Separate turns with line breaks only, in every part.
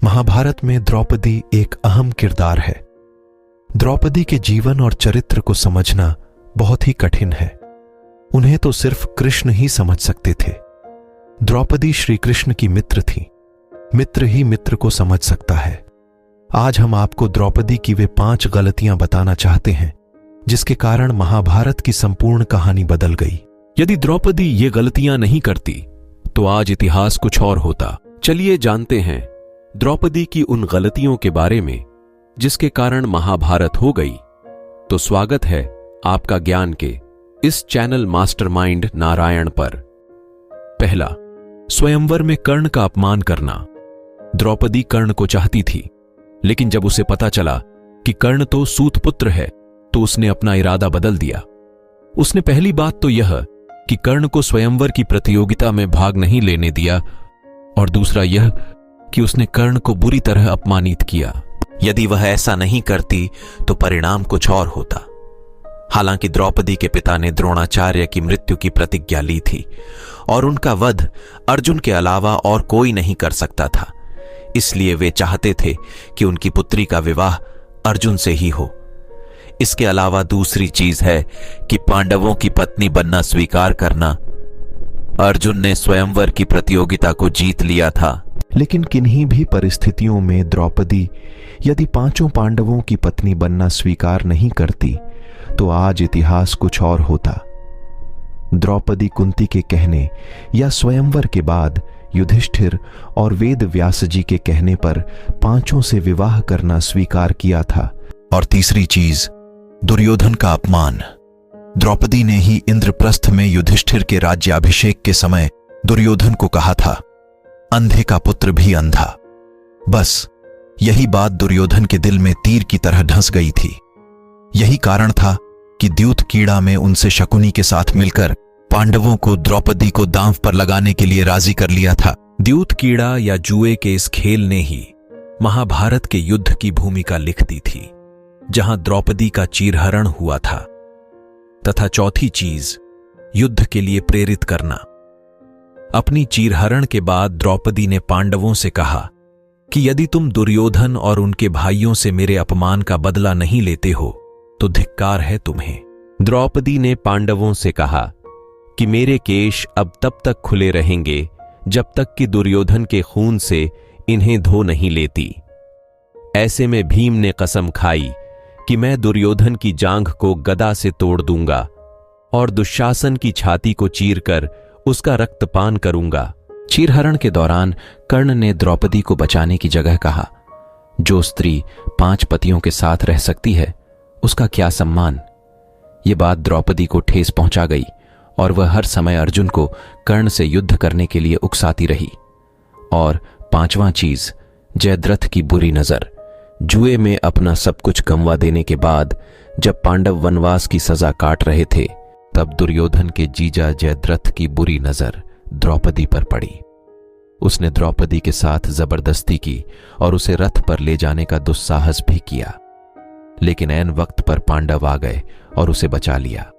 महाभारत में द्रौपदी एक अहम किरदार है। द्रौपदी के जीवन और चरित्र को समझना बहुत ही कठिन है। उन्हें तो सिर्फ कृष्ण ही समझ सकते थे। द्रौपदी श्री कृष्ण की मित्र थी। मित्र ही मित्र को समझ सकता है। आज हम आपको द्रौपदी की वे 5 गलतियां बताना चाहते हैं जिसके कारण महाभारत की संपूर्ण कहानी बदल गई।
यदि द्रौपदी ये गलतियां नहीं करती तो आज इतिहास कुछ और होता। चलिए जानते हैं द्रौपदी की उन गलतियों के बारे में जिसके कारण महाभारत हो गई। तो स्वागत है आपका ज्ञान के इस चैनल मास्टरमाइंड नारायण पर। पहला, स्वयंवर में कर्ण का अपमान करना। द्रौपदी कर्ण को चाहती थी, लेकिन जब उसे पता चला कि कर्ण तो सूतपुत्र है तो उसने अपना इरादा बदल दिया। उसने पहली बात तो यह कि कर्ण को स्वयंवर की प्रतियोगिता में भाग नहीं लेने दिया, और दूसरा यह कि उसने कर्ण को बुरी तरह अपमानित किया।
यदि वह ऐसा नहीं करती तो परिणाम कुछ और होता। हालांकि द्रौपदी के पिता ने द्रोणाचार्य की मृत्यु की प्रतिज्ञा ली थी और उनका वध अर्जुन के अलावा और कोई नहीं कर सकता था। इसलिए वे चाहते थे कि उनकी पुत्री का विवाह अर्जुन से ही हो। इसके अलावा दूसरी चीज है कि पांडवों की पत्नी बनना स्वीकार करना। अर्जुन ने स्वयंवर की प्रतियोगिता को जीत लिया था,
लेकिन किन्हीं भी परिस्थितियों में द्रौपदी यदि 5 पांडवों की पत्नी बनना स्वीकार नहीं करती तो आज इतिहास कुछ और होता। द्रौपदी कुंती के कहने या स्वयंवर के बाद युधिष्ठिर और वेद व्यास जी के कहने पर 5 से विवाह करना स्वीकार किया था।
और तीसरी चीज, दुर्योधन का अपमान। द्रौपदी ने ही इंद्रप्रस्थ में युधिष्ठिर के राज्याभिषेक के समय दुर्योधन को कहा था, अंधे का पुत्र भी अंधा। बस यही बात दुर्योधन के दिल में तीर की तरह ढस गई थी। यही कारण था कि द्यूत कीड़ा में उनसे शकुनी के साथ मिलकर पांडवों को द्रौपदी को दांव पर लगाने के लिए राजी कर लिया था।
द्यूत कीड़ा या जुए के इस खेल ने ही महाभारत के युद्ध की भूमिका लिख दी थी, जहां द्रौपदी का चीरहरण हुआ था। तथा चौथी चीज, युद्ध के लिए प्रेरित करना। अपनी चीरहरण के बाद द्रौपदी ने पांडवों से कहा कि यदि तुम दुर्योधन और उनके भाइयों से मेरे अपमान का बदला नहीं लेते हो तो धिक्कार है तुम्हें। द्रौपदी ने पांडवों से कहा कि मेरे केश अब तब तक खुले रहेंगे जब तक कि दुर्योधन के खून से इन्हें धो नहीं लेती। ऐसे में भीम ने कसम खाई कि मैं दुर्योधन की जांघ को गदा से तोड़ दूंगा और दुशासन की छाती को चीरकर उसका रक्तपान करूंगा।
चीरहरण के दौरान कर्ण ने द्रौपदी को बचाने की जगह कहा, जो स्त्री 5 पतियों के साथ रह सकती है उसका क्या सम्मान। यह बात द्रौपदी को ठेस पहुंचा गई और वह हर समय अर्जुन को कर्ण से युद्ध करने के लिए उकसाती रही। और 5वां चीज, जयद्रथ की बुरी नजर। जुए में अपना सब कुछ गंवा देने के बाद जब पांडव वनवास की सजा काट रहे थे तब दुर्योधन के जीजा जयद्रथ की बुरी नजर द्रौपदी पर पड़ी। उसने द्रौपदी के साथ जबरदस्ती की और उसे रथ पर ले जाने का दुस्साहस भी किया, लेकिन ऐन वक्त पर पांडव आ गए और उसे बचा लिया।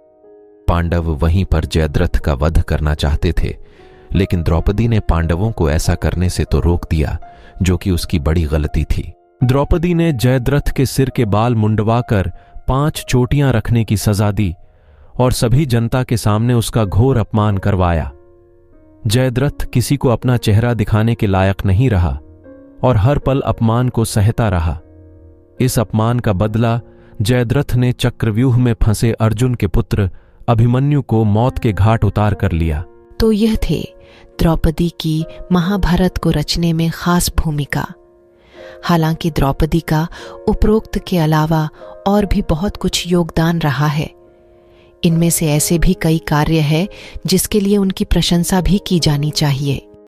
पांडव वहीं पर जयद्रथ का वध करना चाहते थे, लेकिन द्रौपदी ने पांडवों को ऐसा करने से तो रोक दिया, जो कि उसकी बड़ी गलती थी।
द्रौपदी ने जयद्रथ के सिर के बाल मुंडवाकर 5 चोटियां रखने की सजा दी और सभी जनता के सामने उसका घोर अपमान करवाया। जयद्रथ किसी को अपना चेहरा दिखाने के लायक नहीं रहा और हर पल अपमान को सहता रहा। इस अपमान का बदला जयद्रथ ने चक्रव्यूह में फंसे अर्जुन के पुत्र अभिमन्यु को मौत के घाट उतार कर लिया।
तो यह थे द्रौपदी की महाभारत को रचने में खास भूमिका। हालांकि द्रौपदी का उपरोक्त के अलावा और भी बहुत कुछ योगदान रहा है। इनमें से ऐसे भी कई कार्य हैं जिसके लिए उनकी प्रशंसा भी की जानी चाहिए।